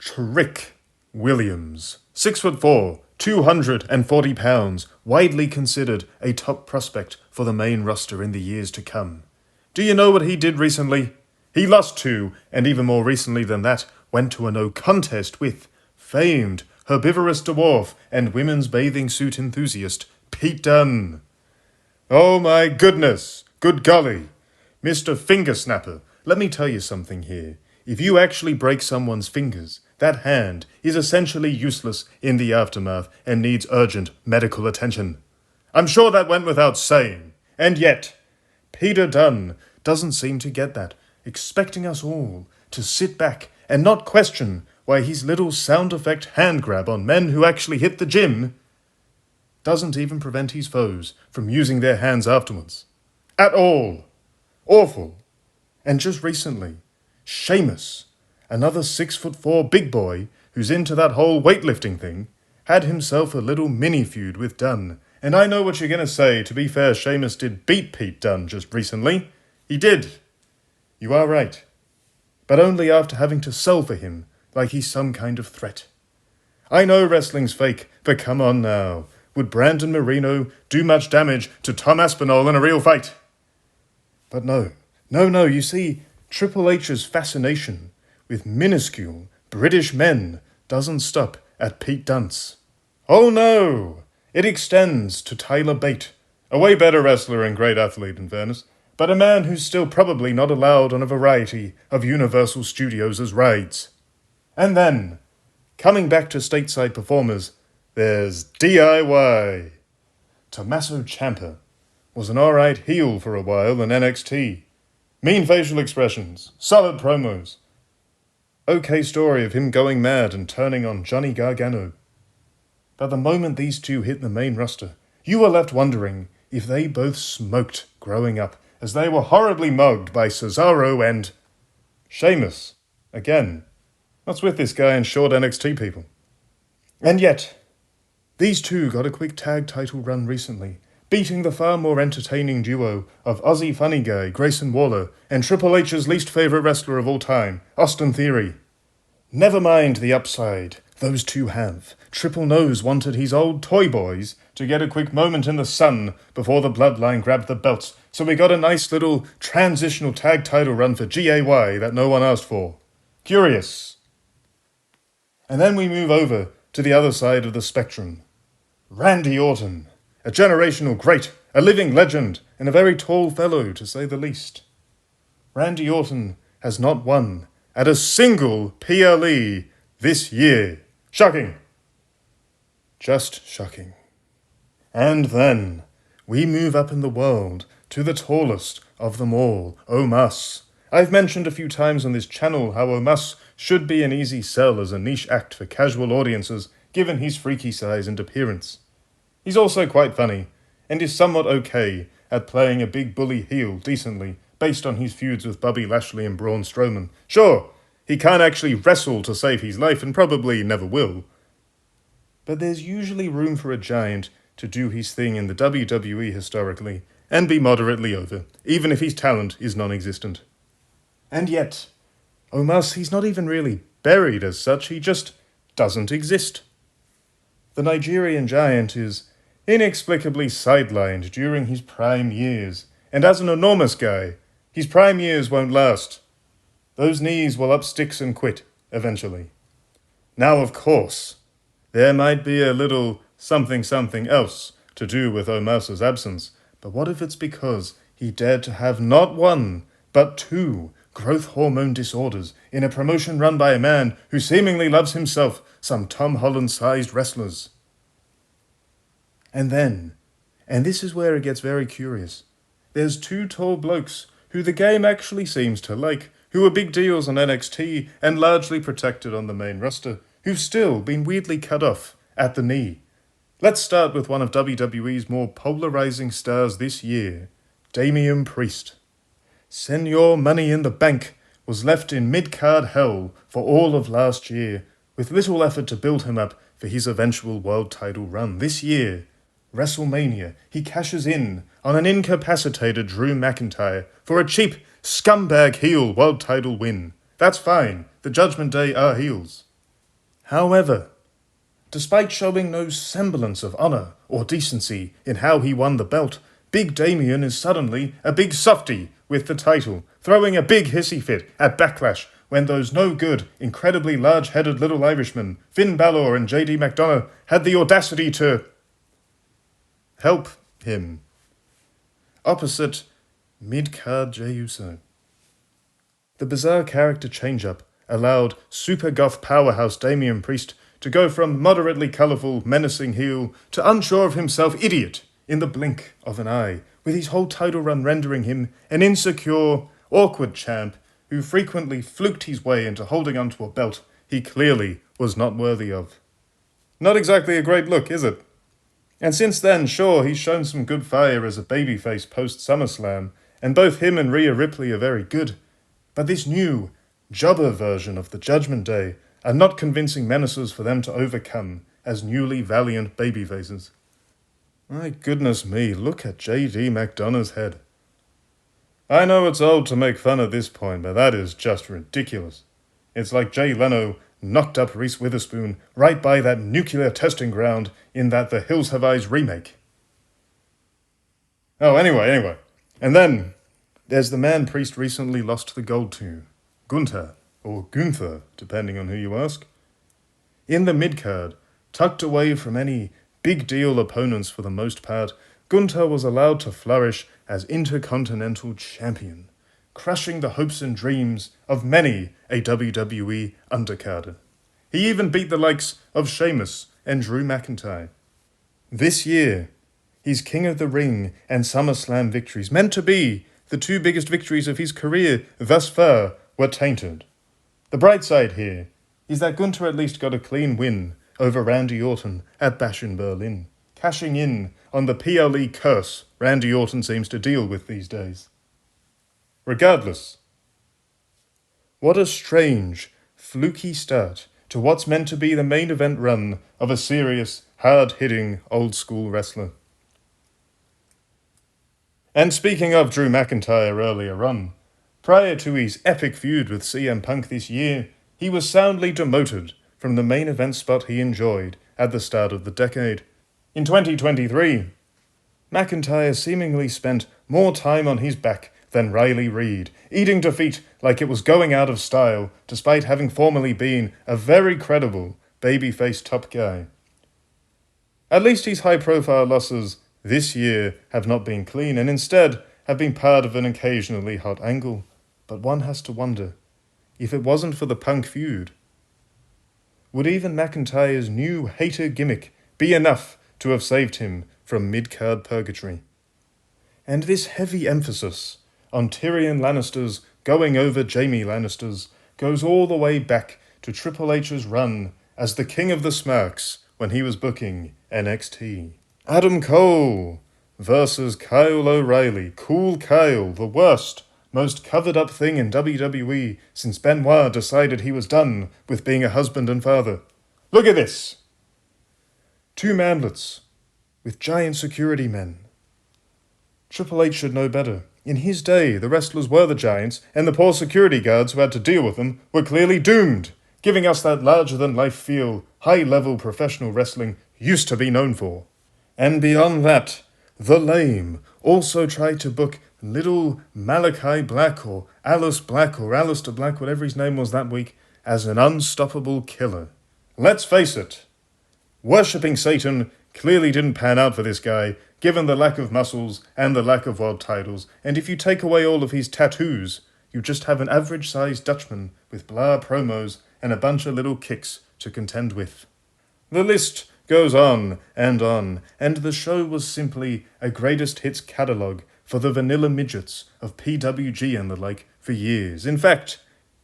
Trick Williams. 6'4", 240 pounds, widely considered a top prospect for the main roster in the years to come. Do you know what he did recently? He lost to, and even more recently than that, went to a no contest with famed herbivorous dwarf and women's bathing suit enthusiast Pete Dunne. Oh my goodness, good golly. Mr. Finger Snapper, let me tell you something here. If you actually break someone's fingers, that hand is essentially useless in the aftermath and needs urgent medical attention. I'm sure that went without saying. And yet, Peter Dunne doesn't seem to get that, expecting us all to sit back and not question why his little sound effect hand grab on men who actually hit the gym doesn't even prevent his foes from using their hands afterwards. At all. Awful. And just recently, Sheamus, another 6'4" big boy who's into that whole weightlifting thing, had himself a little mini feud with Dunne. And I know what you're going to say. To be fair, Sheamus did beat Pete Dunne just recently. He did. You are right. But only after having to sell for him like he's some kind of threat. I know wrestling's fake, but come on now. Would Brandon Marino do much damage to Tom Aspinall in a real fight? But no, you see, Triple H's fascination with minuscule British men doesn't stop at Pete Dunne's. Oh no, it extends to Tyler Bate, a way better wrestler and great athlete in fairness, but a man who's still probably not allowed on a variety of Universal Studios' rides. And then, coming back to stateside performers, there's DIY. Tommaso Ciampa was an alright heel for a while in NXT. Mean facial expressions, solid promos. Okay story of him going mad and turning on Johnny Gargano. But the moment these two hit the main roster, you were left wondering if they both smoked growing up, as they were horribly mugged by Cesaro and Sheamus. Again, what's with this guy and short NXT people? And yet, these two got a quick tag title run recently, beating the far more entertaining duo of Aussie Funny Guy, Grayson Waller, and Triple H's least favourite wrestler of all time, Austin Theory. Never mind the upside those two have. Triple Nose wanted his old toy boys to get a quick moment in the sun before the bloodline grabbed the belts, so we got a nice little transitional tag title run for GAY that no one asked for. Curious. And then we move over to the other side of the spectrum. Randy Orton, a generational great, a living legend, and a very tall fellow to say the least. Randy Orton has not won at a single PLE this year. Shocking. Just shocking. And then we move up in the world to the tallest of them all, Omas. I've mentioned a few times on this channel how Omas should be an easy sell as a niche act for casual audiences, given his freaky size and appearance. He's also quite funny, and is somewhat okay at playing a big bully heel decently, based on his feuds with Bobby Lashley and Braun Strowman. Sure, he can't actually wrestle to save his life, and probably never will. But there's usually room for a giant to do his thing in the WWE historically, and be moderately over, even if his talent is non-existent. And yet, Omas, he's not even really buried as such, he just doesn't exist. The Nigerian giant is inexplicably sidelined during his prime years, and as an enormous guy, his prime years won't last. Those knees will up sticks and quit, eventually. Now, of course, there might be a little something else to do with Omas's absence, but what if it's because he dared to have not one, but two growth hormone disorders in a promotion run by a man who seemingly loves himself some Tom Holland-sized wrestlers? And then, and this is where it gets very curious, there's two tall blokes who the game actually seems to like, who are big deals on NXT and largely protected on the main roster, who've still been weirdly cut off at the knee. Let's start with one of WWE's more polarizing stars this year, Damian Priest. Senor Money in the Bank was left in mid-card hell for all of last year, with little effort to build him up for his eventual world title run. This year, WrestleMania, he cashes in on an incapacitated Drew McIntyre for a cheap scumbag heel world title win. That's fine. The Judgment Day are heels. However, despite showing no semblance of honour or decency in how he won the belt, Big Damian is suddenly a big softy with the title, throwing a big hissy fit at Backlash when those no-good, incredibly large-headed little Irishmen, Finn Balor and JD McDonough, had the audacity to help him. Opposite mid-card Jey Uso. The bizarre character change-up allowed super goth powerhouse Damian Priest to go from moderately colourful, menacing heel to unsure of himself idiot in the blink of an eye, with his whole title run rendering him an insecure, awkward champ who frequently fluked his way into holding onto a belt he clearly was not worthy of. Not exactly a great look, is it? And since then, sure, he's shown some good fire as a babyface post-SummerSlam, and both him and Rhea Ripley are very good, but this new, jobber version of the Judgment Day are not convincing menaces for them to overcome as newly valiant babyfaces. My goodness me, look at JD McDonough's head. I know it's old to make fun at this point, but that is just ridiculous. It's like Jay Leno knocked up Reese Witherspoon right by that nuclear testing ground in that The Hills Have Eyes remake. Oh, anyway. And then, there's the man Priest recently lost the gold to. Gunther, or Gunther, depending on who you ask. In the mid-card, tucked away from any big-deal opponents for the most part, Gunther was allowed to flourish as Intercontinental Champion, crushing the hopes and dreams of many a WWE undercarder. He even beat the likes of Sheamus and Drew McIntyre. This year, his King of the Ring and SummerSlam victories, meant to be the two biggest victories of his career thus far, were tainted. The bright side here is that Gunther at least got a clean win over Randy Orton at Bash in Berlin, cashing in on the PLE curse Randy Orton seems to deal with these days. Regardless, what a strange, fluky start to what's meant to be the main event run of a serious, hard-hitting, old-school wrestler. And speaking of Drew McIntyre earlier on, prior to his epic feud with CM Punk this year, he was soundly demoted from the main event spot he enjoyed at the start of the decade. In 2023, McIntyre seemingly spent more time on his back than Riley Reid, eating defeat like it was going out of style, despite having formerly been a very credible babyface top guy. At least his high-profile losses this year have not been clean, and instead have been part of an occasionally hot angle. But one has to wonder, if it wasn't for the Punk feud, would even McIntyre's new hater gimmick be enough to have saved him from mid-card purgatory? And this heavy emphasis on Tyrion Lannister's going over Jaime Lannister's goes all the way back to Triple H's run as the King of the Smarks when he was booking NXT. Adam Cole versus Kyle O'Reilly. Cool Kyle, the worst, most covered-up thing in WWE since Benoit decided he was done with being a husband and father. Look at this! Two manlets with giant security men. Triple H should know better. In his day, the wrestlers were the giants, and the poor security guards who had to deal with them were clearly doomed, giving us that larger-than-life feel high-level professional wrestling used to be known for. And beyond that, the lame also tried to book little Malachi Black or Alice Black or Alistair Black, whatever his name was that week, as an unstoppable killer. Let's face it, worshipping Satan clearly didn't pan out for this guy, given the lack of muscles and the lack of world titles, and if you take away all of his tattoos, you just have an average-sized Dutchman with blah promos and a bunch of little kicks to contend with. The list goes on, and the show was simply a greatest hits catalogue for the vanilla midgets of PWG and the like for years. In fact,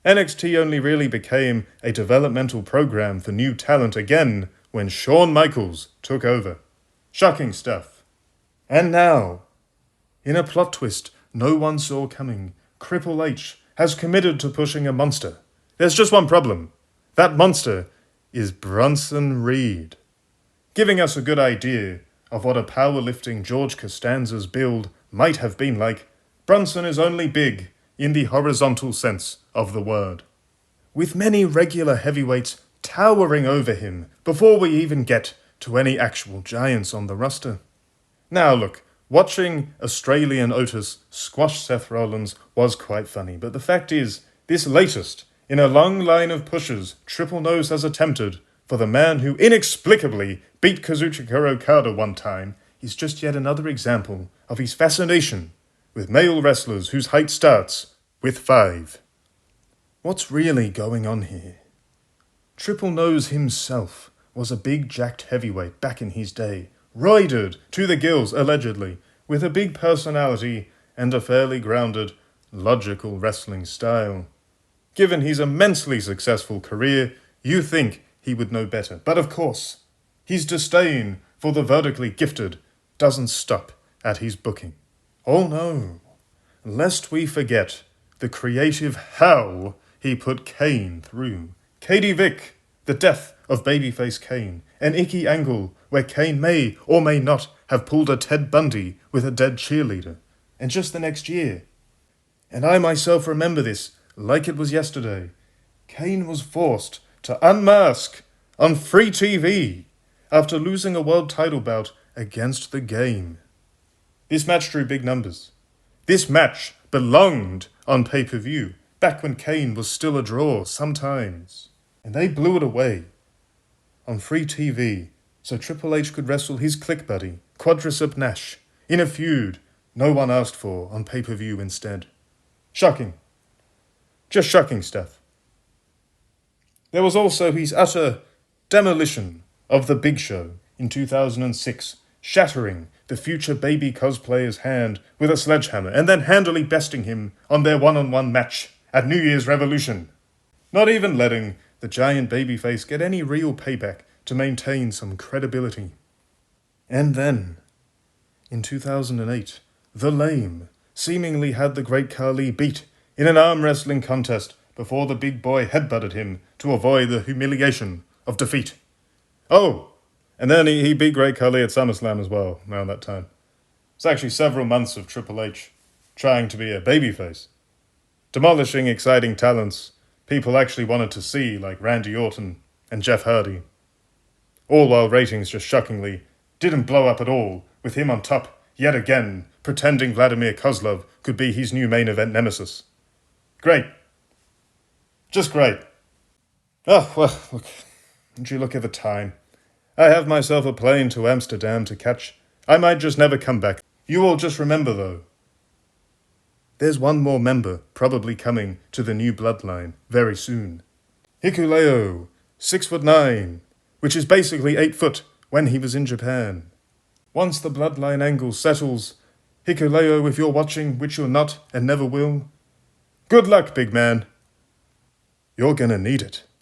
NXT only really became a developmental program for new talent again when Shawn Michaels took over. Shocking stuff. And now, in a plot twist no one saw coming, Triple H has committed to pushing a monster. There's just one problem. That monster is Bronson Reed, giving us a good idea of what a powerlifting George Costanza's build might have been like. Bronson is only big in the horizontal sense of the word. With many regular heavyweights towering over him before we even get to any actual giants on the roster. Now look, watching Australian Otis squash Seth Rollins was quite funny, but the fact is, this latest in a long line of pushes Triple Nose has attempted for the man who inexplicably beat Kazuchika Okada one time is just yet another example of his fascination with male wrestlers whose height starts with 5. What's really going on here? Triple Nose himself was a big jacked heavyweight back in his day, roided to the gills allegedly, with a big personality and a fairly grounded, logical wrestling style. Given his immensely successful career, you think he would know better. But of course, his disdain for the vertically gifted doesn't stop at his booking. Oh no, lest we forget the creative hell he put Kane through. Katie Vick, the death of babyface Kane, an icky angle where Kane may or may not have pulled a Ted Bundy with a dead cheerleader. And just the next year, and I myself remember this like it was yesterday, Kane was forced to unmask on free TV after losing a world title bout against The Game. This match drew big numbers. This match belonged on pay-per-view, back when Kane was still a draw sometimes. And they blew it away on free TV so Triple H could wrestle his click buddy, Quadricep Nash, in a feud no one asked for on pay-per-view instead. Shocking. Just shocking stuff. There was also his utter demolition of The Big Show in 2006, shattering the future baby cosplayer's hand with a sledgehammer and then handily besting him on their one-on-one match at New Year's Revolution. Not even letting the giant babyface get any real payback to maintain some credibility. And then, in 2008, The Lame seemingly had the Great Khali beat in an arm wrestling contest before the big boy headbutted him to avoid the humiliation of defeat. Oh, and then he beat Great Khali at SummerSlam as well around that time. It's actually several months of Triple H trying to be a babyface, demolishing exciting talents people actually wanted to see, like Randy Orton and Jeff Hardy. All while ratings just shockingly didn't blow up at all, with him on top yet again, pretending Vladimir Kozlov could be his new main event nemesis. Great. Just great. Oh, well, look. Don't you look at the time. I have myself a plane to Amsterdam to catch. I might just never come back. You all just remember, though, there's one more member probably coming to the new bloodline very soon. Hikuleo, 6'9", which is basically 8 foot when he was in Japan. Once the bloodline angle settles, Hikuleo, if you're watching, which you're not and never will, good luck, big man. You're gonna need it.